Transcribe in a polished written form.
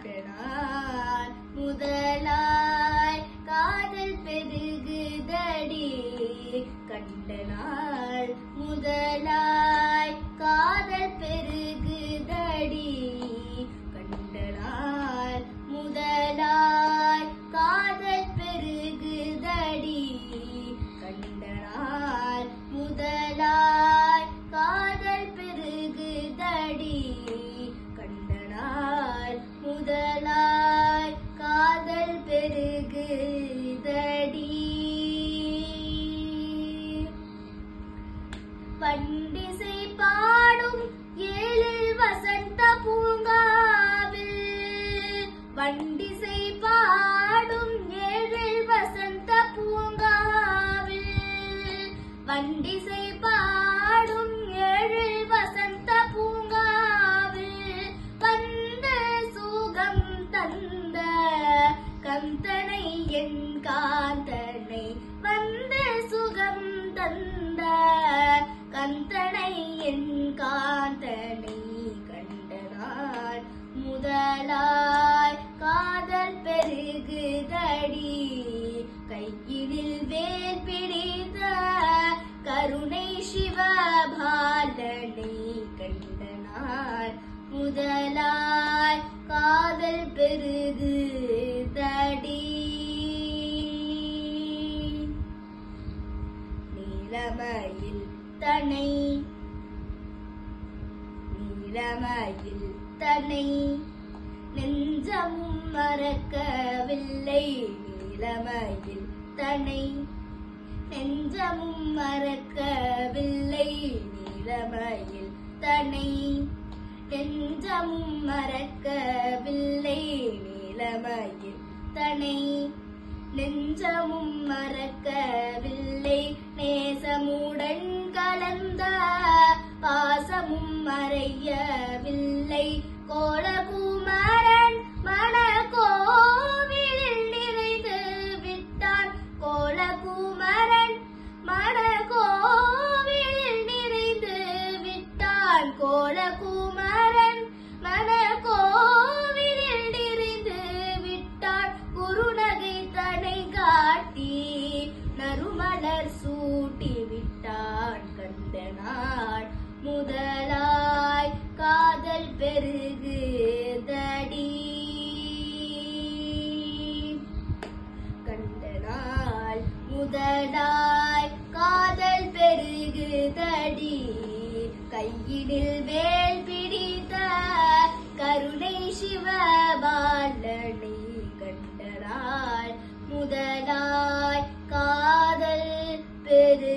கண்டனார் முதலாய் காதல் பெருகுதடி கண்டனார் முதலாய் காதல் பெருகுதடி கண்டனார் முதலாய் காதல் பெருகுதடி கண்டனார் முதலாய் காதல் பெருகுதடி கண்டனார் முதலாய் காதல் பெருகுதடி பண்டிசை பாடும் ஏழில் வசந்த பூங்காவில் பண்டிசை பாடும் ஏழில் வசந்த பூங்காவில் பண்டிசை பாடும் ஏழில் வசந்த பூங்காவில் வந்த சுகம் தந்த கந்தனை என் காந்தனை வந்த சுகம் தந்த கந்தனை என் காந்தனை கண்டனார் முதலாய் காதல் பெருகுதடி கையினில் வேல் பிடித்த கருணை சிவபாலனை கண்டனார் முதலாய் காதல் பெருகுதடி நீலமயில் தனை நீலமயில் தனை நெஞ்சமும் மறக்கவில்லை நீலமயில் தனை நெஞ்சமும் மறக்கவில்லை நீலமயில் தனை நெஞ்சமும் மறக்கவில்லை நீலமயில் தனை நெஞ்சமும் மறக்கவில்லை நேசமுடன் கலந்த பாசமும் மறையவில்லை கோலகுமரன் மணக்கோவிலில் நிறைந்து விட்டான் கோலகுமரன் மணக்கோவிலில் நிறைந்து விட்டான் கோலகுமரன் மணக்கோவிலில் நிறைந்து விட்டான் குருநகை தனை காட்டி நறுமலர் சூட்டி விட்டான் கண்டனார் முதலாய் காதல் பெருகுதடி கண்டனார் முதலாய் காதல் பெருகுதடி கையினில் வேல் பிடித்த கருணை சிவபாலனை கண்டனார் முதலாய் காதல் பெரு